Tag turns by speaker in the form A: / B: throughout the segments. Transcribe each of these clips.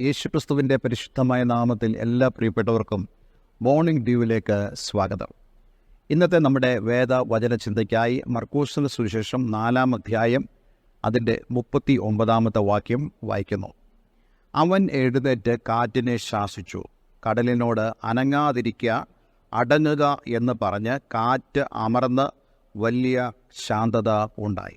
A: യേശുക്രിസ്തുവിൻ്റെ പരിശുദ്ധമായ നാമത്തിൽ എല്ലാ പ്രിയപ്പെട്ടവർക്കും മോർണിംഗ് ഡ്യൂവിലേക്ക് സ്വാഗതം. ഇന്നത്തെ നമ്മുടെ വേദവചന ചിന്തയ്ക്കായി മർക്കോസിന്റെ സുവിശേഷം 4-ാം അധ്യായം അതിൻ്റെ 39-ാമത്തെ വാക്യം വായിക്കുന്നു. അവൻ എഴുന്നേറ്റ് കാറ്റിനെ ശാസിച്ചു, കടലിനോട് അനങ്ങാതിരിക്കുക, അടങ്ങുക എന്ന് പറഞ്ഞ് കാറ്റ് അമർന്ന് വലിയ ശാന്തത ഉണ്ടായി.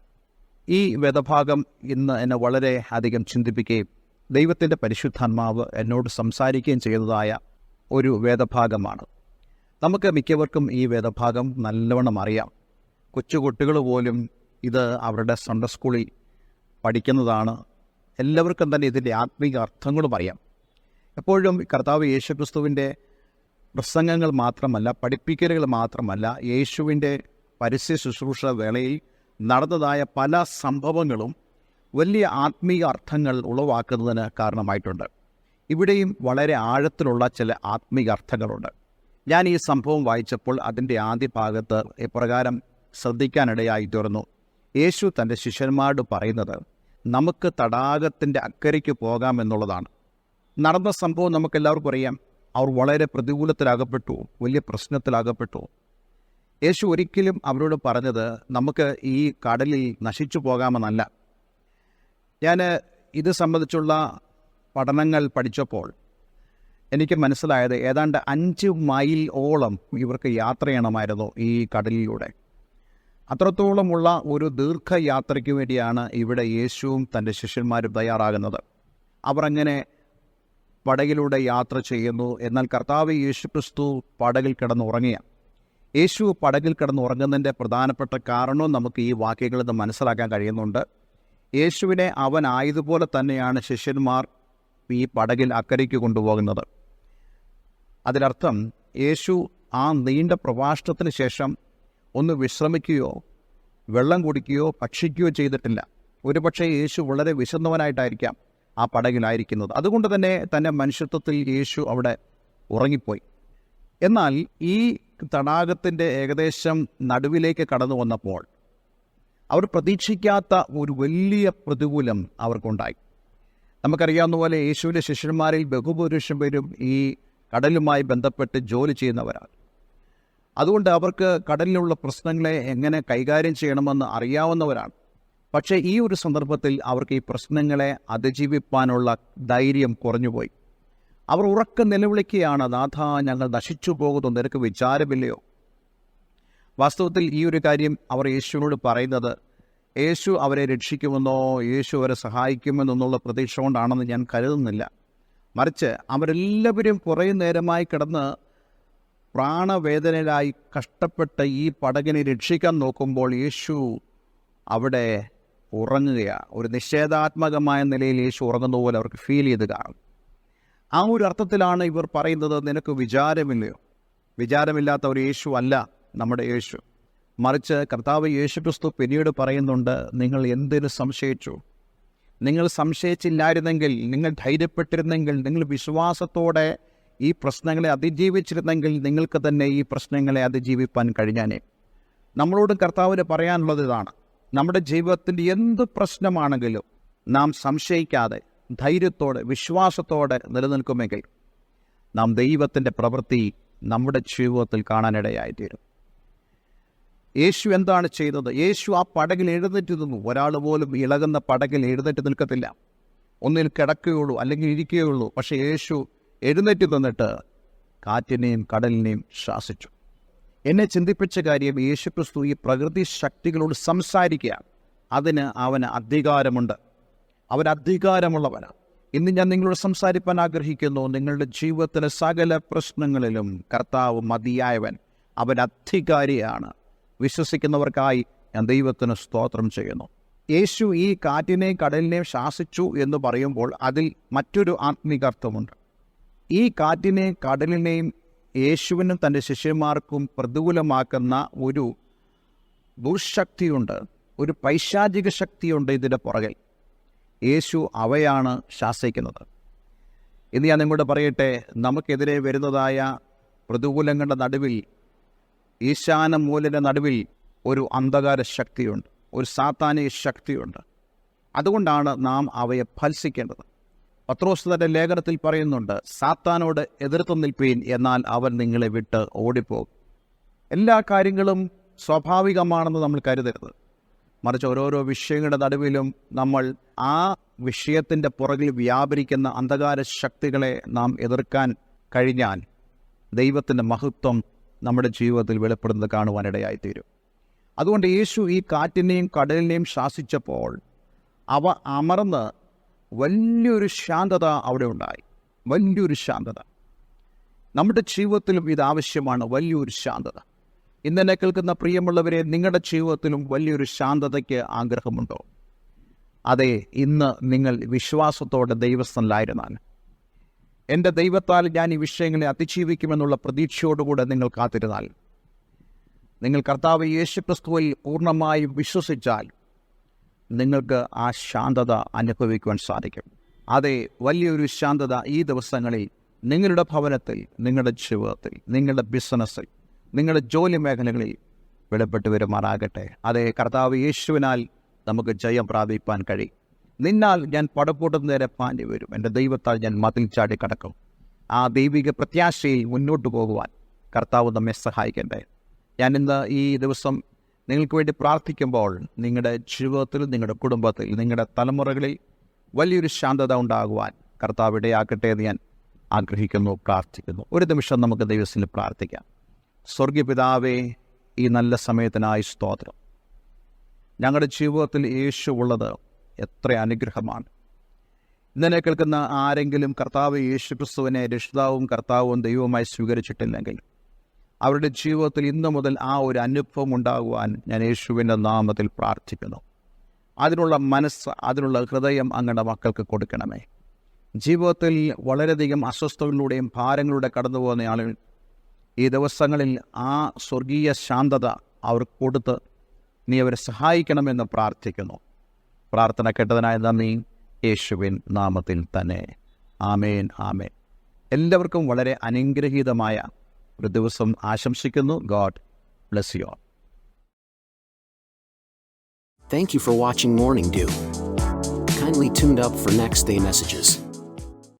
A: ഈ വേദഭാഗം ഇന്ന് എന്നെ വളരെ അധികം ചിന്തിപ്പിക്കുകയും ദൈവത്തിൻ്റെ പരിശുദ്ധാത്മാവ് എന്നോട് സംസാരിക്കുകയും ചെയ്തതായ ഒരു വേദഭാഗമാണ്. നമുക്ക് മിക്കവർക്കും ഈ വേദഭാഗം നല്ലവണ്ണം അറിയാം. കൊച്ചുകുട്ടികൾ പോലും ഇത് അവരുടെ സൺഡേ സ്കൂളിൽ പഠിക്കുന്നതാണ്. എല്ലാവർക്കും തന്നെ ഇതിൻ്റെ ആത്മീക അർത്ഥങ്ങളും അറിയാം. എപ്പോഴും കർത്താവ് യേശുക്രിസ്തുവിൻ്റെ പ്രസംഗങ്ങൾ മാത്രമല്ല, പഠിപ്പിക്കലുകൾ മാത്രമല്ല, യേശുവിൻ്റെ പരസ്യ ശുശ്രൂഷ വേളയിൽ നടന്നതായ പല സംഭവങ്ങളും വലിയ ആത്മീയ അർത്ഥങ്ങൾ ഉളവാക്കുന്നതിന് കാരണമായിട്ടുണ്ട്. ഇവിടെയും വളരെ ആഴത്തിലുള്ള ചില ആത്മീയ അർത്ഥങ്ങളുണ്ട്. ഞാൻ ഈ സംഭവം വായിച്ചപ്പോൾ അതിൻ്റെ ആദ്യ ഭാഗത്ത് ഇപ്രകാരം ശ്രദ്ധിക്കാനിടയായി തീർന്നു. യേശു തൻ്റെ ശിഷ്യന്മാരോട് പറയുന്നത് നമുക്ക് തടാകത്തിൻ്റെ അക്കരയ്ക്ക് പോകാമെന്നുള്ളതാണ്. നടന്ന സംഭവം നമുക്കെല്ലാവർക്കും അറിയാം. അവർ വളരെ പ്രതികൂലത്തിലാകപ്പെട്ടു, വലിയ പ്രശ്നത്തിലാകപ്പെട്ടു. യേശു ഒരിക്കലും അവരോട് പറഞ്ഞത് നമുക്ക് ഈ കടലിൽ നശിച്ചു പോകാമെന്നല്ല. ഞാൻ ഇത് സംബന്ധിച്ചുള്ള പഠനങ്ങൾ പഠിച്ചപ്പോൾ എനിക്ക് മനസ്സിലായത് ഏതാണ്ട് 5 മൈൽ ഓളം ഇവർക്ക് യാത്ര ചെയ്യണമായിരുന്നു ഈ കടലിലൂടെ. അത്രത്തോളമുള്ള ഒരു ദീർഘയാത്രയ്ക്ക് വേണ്ടിയാണ് ഇവിടെ യേശുവും തൻ്റെ ശിഷ്യന്മാരും തയ്യാറാകുന്നത്. അവർ അങ്ങനെ പടകിലൂടെ യാത്ര ചെയ്യുന്നു. എന്നാൽ കർത്താവ് യേശുക്രിസ്തു പടകിൽ കിടന്നുറങ്ങിയ യേശു പടകിൽ കിടന്നുറങ്ങുന്നതിൻ്റെ പ്രധാനപ്പെട്ട കാരണവും നമുക്ക് ഈ വാക്യങ്ങളിൽ നിന്ന് മനസ്സിലാക്കാൻ കഴിയുന്നുണ്ട്. യേശുവിനെ അവൻ ആയതുപോലെ തന്നെയാണ് ശിഷ്യന്മാർ ഈ പടകിൽ അക്കരയ്ക്ക് കൊണ്ടുപോകുന്നത്. അതിനർത്ഥം യേശു ആ നീണ്ട പ്രഭാഷണത്തിന് ശേഷം ഒന്ന് വിശ്രമിക്കുകയോ വെള്ളം കുടിക്കുകയോ ഭക്ഷിക്കുകയോ ചെയ്തിട്ടില്ല. ഒരുപക്ഷെ യേശു വളരെ വിശന്നവനായിട്ടായിരിക്കാം ആ പടകിലായിരിക്കുന്നത്. അതുകൊണ്ട് തന്നെ തൻ്റെ മനുഷ്യത്വത്തിൽ യേശു അവിടെ ഉറങ്ങിപ്പോയി. എന്നാൽ ഈ തടാകത്തിൻ്റെ ഏകദേശം നടുവിലേക്ക് കടന്നു വന്നപ്പോൾ അവർ പ്രതീക്ഷിക്കാത്ത ഒരു വലിയ പ്രതികൂലം അവർക്കുണ്ടായി. നമുക്കറിയാവുന്ന പോലെ യേശുവിൻ്റെ ശിഷ്യന്മാരിൽ ബഹുഭൂരിപക്ഷം പേരും ഈ കടലുമായി ബന്ധപ്പെട്ട് ജോലി ചെയ്യുന്നവരാണ്. അതുകൊണ്ട് അവർക്ക് കടലിലുള്ള പ്രശ്നങ്ങളെ എങ്ങനെ കൈകാര്യം ചെയ്യണമെന്ന് അറിയാവുന്നവരാണ്. പക്ഷേ ഈ ഒരു സന്ദർഭത്തിൽ അവർക്ക് ഈ പ്രശ്നങ്ങളെ അതിജീവിപ്പാനുള്ള ധൈര്യം കുറഞ്ഞുപോയി. അവർ ഉറക്കെ നിലവിളിക്കുകയാണ്, നാഥാ, ഞങ്ങൾ നശിച്ചു പോകുന്നു, നിനക്ക് വിചാരമില്ലയോ? വാസ്തവത്തിൽ ഈ ഒരു കാര്യം അവർ യേശുവിനോട് പറയുന്നത് യേശു അവരെ രക്ഷിക്കുമെന്നോ യേശു അവരെ സഹായിക്കുമെന്നുള്ള പ്രതീക്ഷ കൊണ്ടാണെന്ന് ഞാൻ കരുതുന്നില്ല. മറിച്ച് അവരെല്ലാവരും കുറേ നേരമായി കിടന്ന് പ്രാണവേദനയിലായി കഷ്ടപ്പെട്ട് ഈ പടകിനെ രക്ഷിക്കാൻ നോക്കുമ്പോൾ യേശു അവിടെ ഉറങ്ങുകയാണ്. ഒരു നിഷേധാത്മകമായ നിലയിൽ യേശു ഉറങ്ങുന്ന പോലെ അവർക്ക് ഫീൽ ചെയ്ത് കാണും. ആ ഒരു അർത്ഥത്തിലാണ് ഇവർ പറയുന്നത്, നിനക്ക് വിചാരമില്ലയോ? വിചാരമില്ലാത്ത ഒരു യേശു അല്ല നമ്മുടെ യേശു. മറിച്ച് കർത്താവ് യേശുക്രിസ്തു പിന്നീട് പറയുന്നുണ്ട്, നിങ്ങൾ എന്തിനു സംശയിച്ചു? നിങ്ങൾ സംശയിച്ചില്ലായിരുന്നെങ്കിൽ, നിങ്ങൾ ധൈര്യപ്പെട്ടിരുന്നെങ്കിൽ, നിങ്ങൾ വിശ്വാസത്തോടെ ഈ പ്രശ്നങ്ങളെ അതിജീവിച്ചിരുന്നെങ്കിൽ നിങ്ങൾക്ക് തന്നെ ഈ പ്രശ്നങ്ങളെ അതിജീവിപ്പാൻ കഴിഞ്ഞാനേ. നമ്മളോട് കർത്താവിന് പറയാനുള്ളത് ഇതാണ്. നമ്മുടെ ജീവിതത്തിൻ്റെ എന്ത് പ്രശ്നമാണെങ്കിലും നാം സംശയിക്കാതെ ധൈര്യത്തോടെ വിശ്വാസത്തോടെ നിലനിൽക്കുമെങ്കിൽ നാം ദൈവത്തിൻ്റെ പ്രവൃത്തി നമ്മുടെ ജീവിതത്തിൽ കാണാനിടയായിത്തീരും. യേശു എന്താണ് ചെയ്തത്? യേശു ആ പടകിൽ എഴുന്നേറ്റ് നിന്നു. ഒരാൾ പോലും ഇളകുന്ന പടകിൽ എഴുന്നേറ്റ് നിൽക്കത്തില്ല. ഒന്നിൽ കിടക്കുകയുള്ളൂ, അല്ലെങ്കിൽ ഇരിക്കുകയുള്ളൂ. പക്ഷേ യേശു എഴുന്നേറ്റ് നിന്നിട്ട് കാറ്റിനെയും കടലിനെയും ശാസിച്ചു. എന്നെ ചിന്തിപ്പിച്ച കാര്യം, യേശുക്രിസ്തു ഈ പ്രകൃതി ശക്തികളോട് സംസാരിക്കുകയാണ്. അതിന് അവന് അധികാരമുണ്ട്. അവൻ അധികാരമുള്ളവനാണ്. ഇന്ന് ഞാൻ നിങ്ങളോട് സംസാരിപ്പാൻ ആഗ്രഹിക്കുന്നു. നിങ്ങളുടെ ജീവിതത്തിലെ സകല പ്രശ്നങ്ങളിലും കർത്താവ് മതിയായവൻ, അവൻ അധികാരിയാണ്. വിശ്വസിക്കുന്നവർക്കായി ഞാൻ ദൈവത്തിന് സ്തോത്രം ചെയ്യുന്നു. യേശു ഈ കാറ്റിനെയും കടലിനെയും ശാസിച്ചു എന്ന് പറയുമ്പോൾ അതിൽ മറ്റൊരു ആത്മീകാർത്ഥമുണ്ട്. ഈ കാറ്റിനെയും കടലിനെയും യേശുവിനും തൻ്റെ ശിഷ്യന്മാർക്കും പ്രതികൂലമാക്കുന്ന ഒരു ദുർശക്തിയുണ്ട്, ഒരു പൈശാചിക ശക്തിയുണ്ട് ഇതിൻ്റെ പുറകിൽ. യേശു അവയാണ് ശാസിക്കുന്നത്. ഇന്ന് ഞാൻ നിങ്ങളോട് പറയട്ടെ, നമുക്കെതിരെ വരുന്നതായ പ്രതികൂലങ്ങളുടെ നടുവിൽ, ഈശാന മൂലൻ്റെ നടുവിൽ ഒരു അന്ധകാര ശക്തിയുണ്ട്, ഒരു സാത്താനിക ശക്തിയുണ്ട്. അതുകൊണ്ടാണ് നാം അവയെ ഭത്സിക്കേണ്ടത്. പത്രോസ് തന്റെ ലേഖനത്തിൽ പറയുന്നുണ്ട്, സാത്താനോട് എതിർത്ത് നിൽപ്പീൻ, എന്നാൽ അവൻ നിങ്ങളെ വിട്ട് ഓടിപ്പോകും. എല്ലാ കാര്യങ്ങളും സ്വാഭാവികമാണെന്ന് നമ്മൾ കരുതരുത്. മറിച്ച് ഓരോരോ വിഷയങ്ങളുടെ നടുവിലും നമ്മൾ ആ വിഷയത്തിൻ്റെ പുറകിൽ വ്യാപരിക്കുന്ന അന്ധകാര ശക്തികളെ നാം എതിർക്കാൻ കഴിഞ്ഞാൽ ദൈവത്തിൻ്റെ മഹത്വം നമ്മുടെ ജീവിതത്തിൽ വെളിപ്പെടുന്നത് കാണുവാനിടയായിത്തീരും. അതുകൊണ്ട് യേശു ഈ കാറ്റിനെയും കടലിനെയും ശാസിച്ചപ്പോൾ അവ അമർന്ന് വലിയൊരു ശാന്തത അവിടെ ഉണ്ടായി. വലിയൊരു ശാന്തത. നമ്മുടെ ജീവിതത്തിലും ഇത് ആവശ്യമാണ്, വലിയൊരു ശാന്തത. ഇന്നെന്നെ കേൾക്കുന്ന പ്രിയമുള്ളവരെ, നിങ്ങളുടെ ജീവിതത്തിലും വലിയൊരു ശാന്തതയ്ക്ക് ആഗ്രഹമുണ്ടോ? അതെ, ഇന്ന് നിങ്ങൾ വിശ്വാസത്തോടെ ദൈവസ്ഥനിലായിരുന്നാൽ, എൻ്റെ ദൈവത്താൽ ഞാൻ ഈ വിഷയങ്ങളെ അതിജീവിക്കുമെന്നുള്ള പ്രതീക്ഷയോടുകൂടെ നിങ്ങൾ കാത്തിരുന്നാൽ, നിങ്ങൾ കർത്താവ് യേശുക്രിസ്തുവിൽ പൂർണ്ണമായും വിശ്വസിച്ചാൽ നിങ്ങൾക്ക് ആ ശാന്തത അനുഭവിക്കുവാൻ സാധിക്കും. അതെ, വലിയൊരു ശാന്തത ഈ ദിവസങ്ങളിൽ നിങ്ങളുടെ ഭവനത്തിൽ, നിങ്ങളുടെ ജീവിതത്തിൽ, നിങ്ങളുടെ ബിസിനസ്സിൽ, നിങ്ങളുടെ ജോലി മേഖലകളിൽ വെളിപ്പെട്ട് വരുമാറാകട്ടെ. അതേ, കർത്താവ് യേശുവിനാൽ നമുക്ക് ജയം പ്രാപിപ്പാൻ കഴിയും. നിന്നാൽ ഞാൻ പടക്കൂട്ടം നേരെ പാഞ്ഞു വരും, എൻ്റെ ദൈവത്താൽ ഞാൻ മതിൽ ചാടി കടക്കും. ആ ദൈവിക പ്രത്യാശയിൽ മുന്നോട്ട് പോകുവാൻ കർത്താവ് നമ്മെ സഹായിക്കട്ടെ. ഞാൻ ഇന്ന് ഈ ദിവസം നിങ്ങൾക്ക് വേണ്ടി പ്രാർത്ഥിക്കുമ്പോൾ നിങ്ങളുടെ ജീവിതത്തിൽ, നിങ്ങളുടെ കുടുംബത്തിൽ, നിങ്ങളുടെ തലമുറകളിൽ വലിയൊരു ശാന്തത ഉണ്ടാകുവാൻ കർത്താവ് ഇടയാക്കട്ടെ എന്ന് ഞാൻ ആഗ്രഹിക്കുന്നു, പ്രാർത്ഥിക്കുന്നു. ഒരു നിമിഷം നമുക്ക് ദൈവത്തിൽ പ്രാർത്ഥിക്കാം. സ്വർഗീയ പിതാവേ, ഈ നല്ല സമയത്തിനായി സ്തോത്രം. ഞങ്ങളുടെ ജീവിതത്തിൽ യേശു ഉള്ളത് എത്ര അനുഗ്രഹമാണ്. ഇന്നെ കേൾക്കുന്ന ആരെങ്കിലും കർത്താവ് യേശുക്രിസ്തുവിനെ രക്ഷിതാവും കർത്താവും ദൈവവുമായി സ്വീകരിച്ചിട്ടില്ലെങ്കിൽ അവരുടെ ജീവിതത്തിൽ ഇന്നു മുതൽ ആ ഒരു അനുഭവം ഉണ്ടാകുവാൻ ഞാൻ യേശുവിൻ്റെ നാമത്തിൽ പ്രാർത്ഥിക്കുന്നു. അതിനുള്ള മനസ്സ്, അതിനുള്ള ഹൃദയം അങ്ങയുടെ മക്കൾക്ക് കൊടുക്കണമേ. ജീവിതത്തിൽ വളരെയധികം അസ്വസ്ഥതകളിലൂടെയും ഭാരങ്ങളിലൂടെ കടന്നു പോകുന്ന ആളുകൾ ഈ ദിവസങ്ങളിൽ ആ സ്വർഗീയ ശാന്തത അവർക്ക് കൊടുത്ത് നീ അവരെ സഹായിക്കണമെന്ന് പ്രാർത്ഥിക്കുന്നു. പ്രാർത്ഥന കേട്ടതിനായി നന്ദി, യേശുവിൻ നാമത്തിൽ തന്നെ. ആമേൻ, ആമേൻ. എല്ലാവർക്കും വളരെ അനുഗ്രഹീതമായ ഒരു ദിവസം ആശംസിക്കുന്നു. God bless you all.
B: Thank you for watching Morning Dew. Kindly tuned up for next day messages.